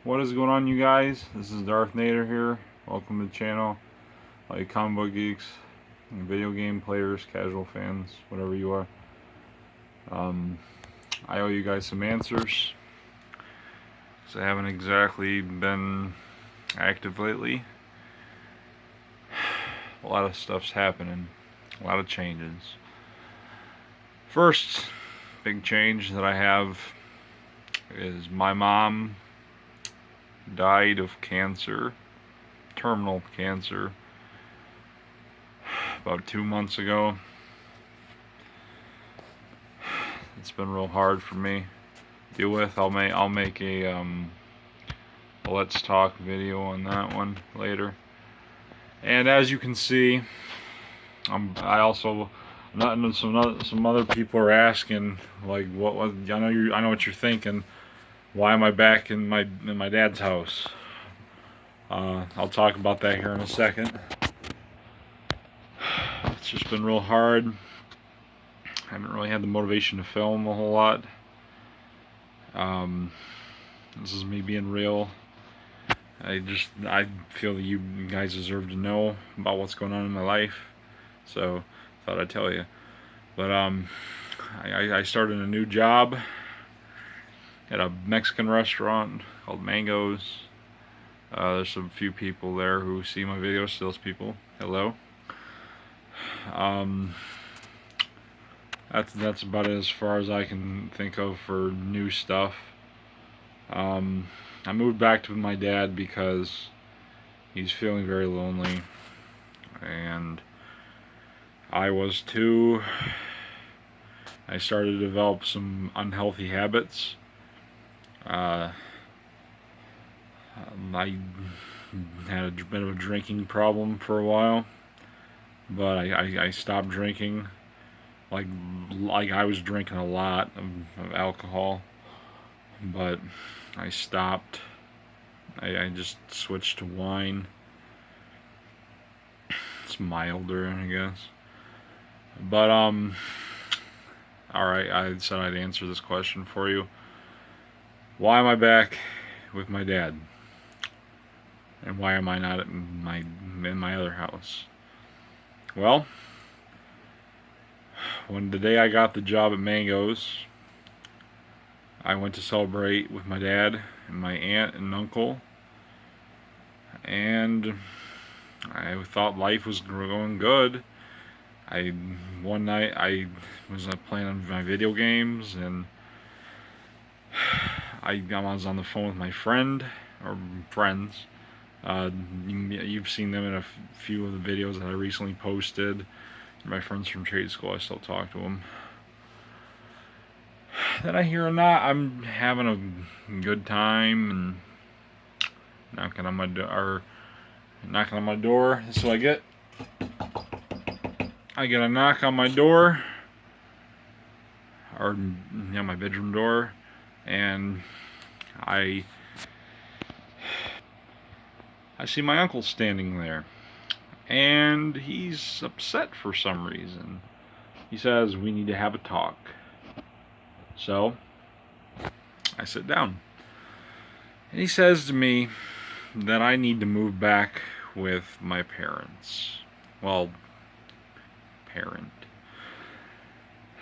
What is going on, you guys? This is Darth here. Welcome to the channel. All you comic book geeks, video game players, casual fans, whatever you are. I owe you guys some answers, because I haven't exactly been active lately. A lot of stuff's happening, a lot of changes. First big change that I have is my mom died of cancer, terminal cancer, about 2 months ago. It's been real hard for me to deal with. I'll make a let's talk video on that one later. And as you can see, I also some other people are asking, like, what was, I know what you're thinking. Why am I back in my dad's house? I'll talk about that here in a second. It's just been real hard. I haven't really had the motivation to film a whole lot. This is me being real. I feel that you guys deserve to know about what's going on in my life, so thought I'd tell you. But I started a new job at a Mexican restaurant called Mango's. There's a few people there who see my videos. Those people, hello. That's about as far as I can think of for new stuff. I moved back to my dad because he's feeling very lonely, and I was too. I started to develop some unhealthy habits. I had a bit of a drinking problem for a while, but I stopped drinking. Like I was drinking a lot of alcohol, but I stopped. I just switched to wine. It's milder, I guess. But alright, I said I'd answer this question for you. Why am I back with my dad? And why am I not in my other house? Well, when the day I got the job at Mango's, I went to celebrate with my dad and my aunt and uncle, and I thought life was going good. One night I was playing on my video games, and I was on the phone with my friend, or friends. You've seen them in a few of the videos that I recently posted. My friends from trade school, I still talk to them. Then I hear I'm having a good time, and knocking on my door. So I get a knock on my door, or my bedroom door, and I see my uncle standing there, and he's upset for some reason. He says, "We need to have a talk." So I sit down, and he says to me that I need to move back with my parents. Well, parent.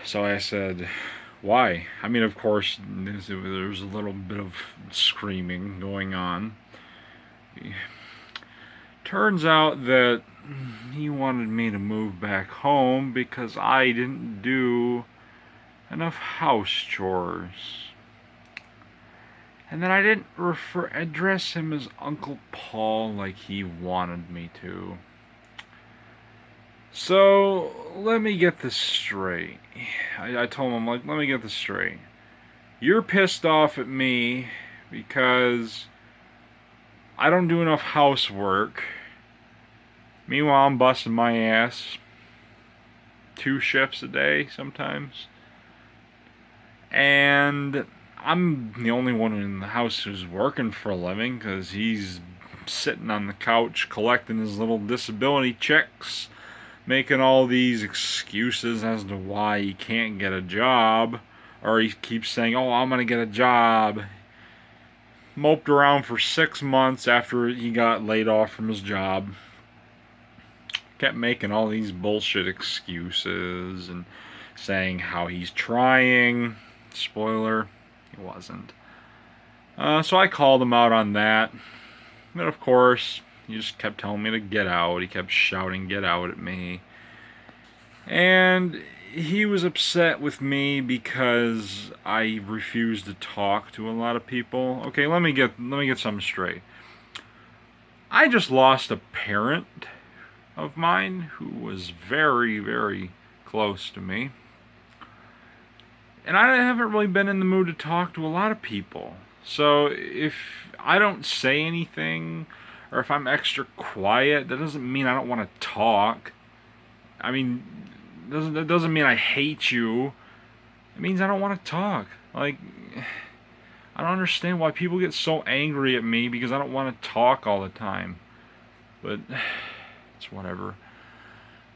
So I said, why? I mean, of course, there was a little bit of screaming going on. Turns out that he wanted me to move back home because I didn't do enough house chores. And then I didn't address him as Uncle Paul like he wanted me to. So, let me get this straight. I told him, let me get this straight. You're pissed off at me because I don't do enough housework. Meanwhile, I'm busting my ass 2 shifts a day sometimes. And I'm the only one in the house who's working for a living, because he's sitting on the couch collecting his little disability checks, making all these excuses as to why he can't get a job, or he keeps saying, "Oh, I'm gonna get a job." moped around for 6 months after he got laid off from his job. Kept making all these bullshit excuses and saying how he's trying. Spoiler, he wasn't. So I called him out on that. But of course, he just kept telling me to get out. He kept shouting, "Get out" at me. And he was upset with me because I refused to talk to a lot of people. Okay, let me get something straight. I just lost a parent of mine who was very, very close to me. And I haven't really been in the mood to talk to a lot of people. So if I don't say anything, or if I'm extra quiet, that doesn't mean I don't want to talk. I mean, that doesn't mean I hate you. It means I don't want to talk. Like, I don't understand why people get so angry at me because I don't want to talk all the time. But it's whatever.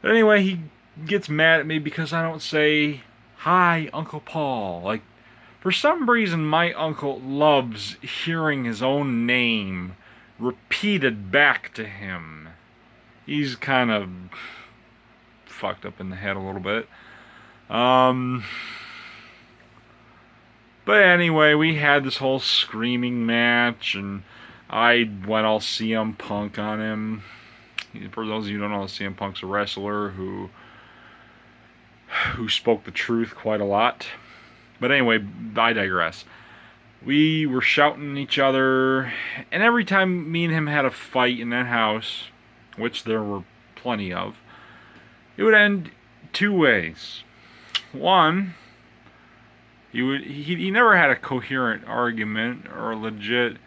But anyway, he gets mad at me because I don't say, "Hi, Uncle Paul." Like, for some reason, my uncle loves hearing his own name repeated back to him. He's kind of fucked up in the head a little bit. But anyway, we had this whole screaming match, and I went all CM Punk on him. For those of you who don't know, CM Punk's a wrestler who spoke the truth quite a lot. But anyway, I digress. We were shouting at each other, and every time me and him had a fight in that house, which there were plenty of, it would end two ways. One, he never had a coherent argument or a legit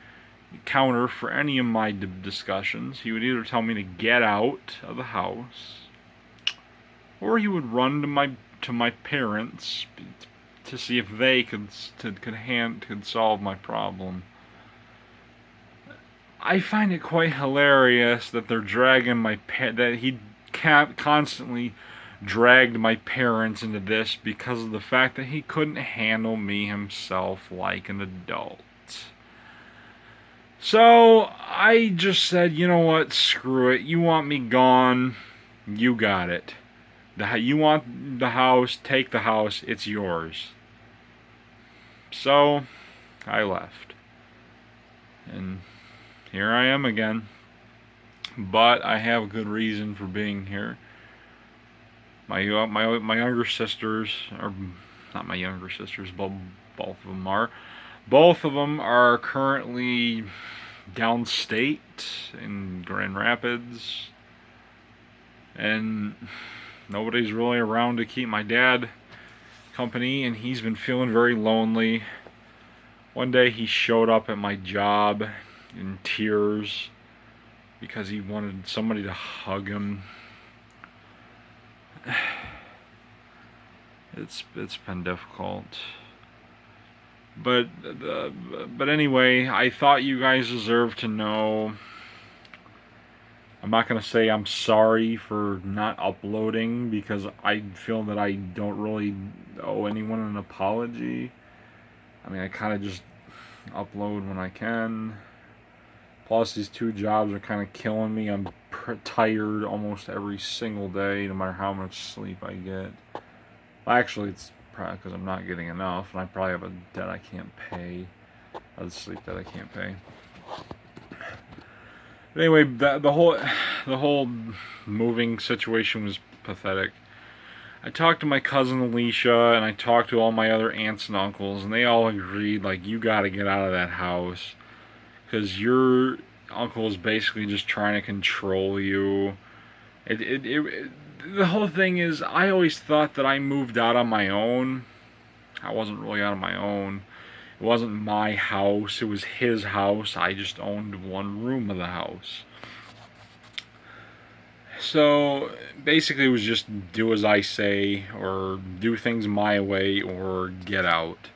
counter for any of my discussions. He would either tell me to get out of the house, or he would run to my parents to see if they could solve my problem. I find it quite hilarious that they're dragging that he constantly dragged my parents into this because of the fact that he couldn't handle me himself like an adult. So I just said, you know what, screw it. You want me gone, you got it. You want the house, take the house, it's yours. So I left. And here I am again. But I have a good reason for being here. My younger sisters, or not my younger sisters, but both of them are. Both of them are currently downstate in Grand Rapids, and nobody's really around to keep my dad company, and he's been feeling very lonely. One day he showed up at my job in tears because he wanted somebody to hug him. It's been difficult. But anyway, I thought you guys deserved to know. I'm not going to say I'm sorry for not uploading because I feel that I don't really owe anyone an apology. I mean, I kind of just upload when I can. Plus, these two jobs are kind of killing me. I'm tired almost every single day, no matter how much sleep I get. Well, actually, it's probably because I'm not getting enough, and I probably have a debt I can't pay. A sleep debt I can't pay. But anyway, the whole moving situation was pathetic. I talked to my cousin Alicia, and I talked to all my other aunts and uncles, and they all agreed, like, you gotta get out of that house, because your uncle is basically just trying to control you. The whole thing is, I always thought that I moved out on my own. I wasn't really out on my own. It wasn't my house, it was his house. I just owned one room of the house. So basically it was just do as I say, or do things my way, or get out.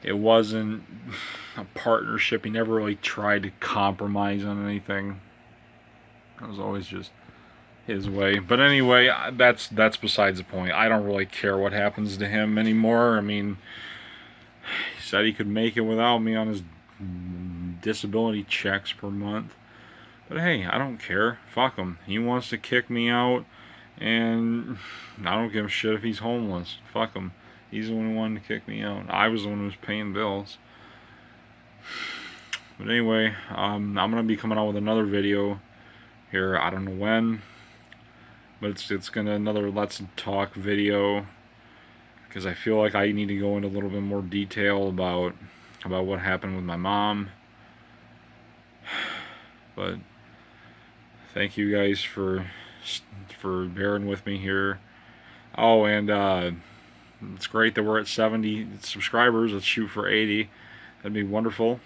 It wasn't a partnership. He never really tried to compromise on anything. It was always just his way. But anyway, that's besides the point. I don't really care what happens to him anymore. I mean, he said he could make it without me on his disability checks per month. But hey, I don't care. Fuck him. He wants to kick me out, and I don't give a shit if he's homeless. Fuck him. He's the one who wanted to kick me out. I was the one who was paying bills. But anyway, I'm going to be coming out with another video here. I don't know when. But it's going to another Let's Talk video. Because I feel like I need to go into a little bit more detail about what happened with my mom. But thank you guys for bearing with me here. Oh, and it's great that we're at 70 subscribers. Let's shoot for 80. That'd be wonderful.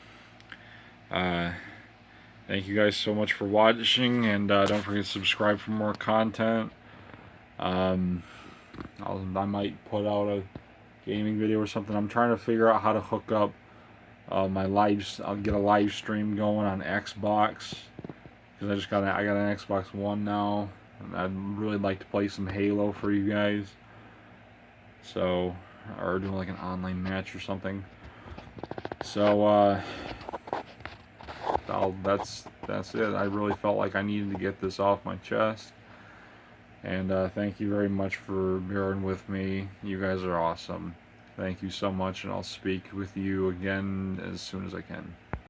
Thank you guys so much for watching, and don't forget to subscribe for more content. I might put out a gaming video or something. I'm trying to figure out how to hook up my lives. I'll get a live stream going on Xbox, because I got an Xbox One now, and I'd really like to play some Halo for you guys. So, or do like an online match or something. So that's it. I really felt like I needed to get this off my chest. And thank you very much for bearing with me. You guys are awesome. Thank you so much, and I'll speak with you again as soon as I can.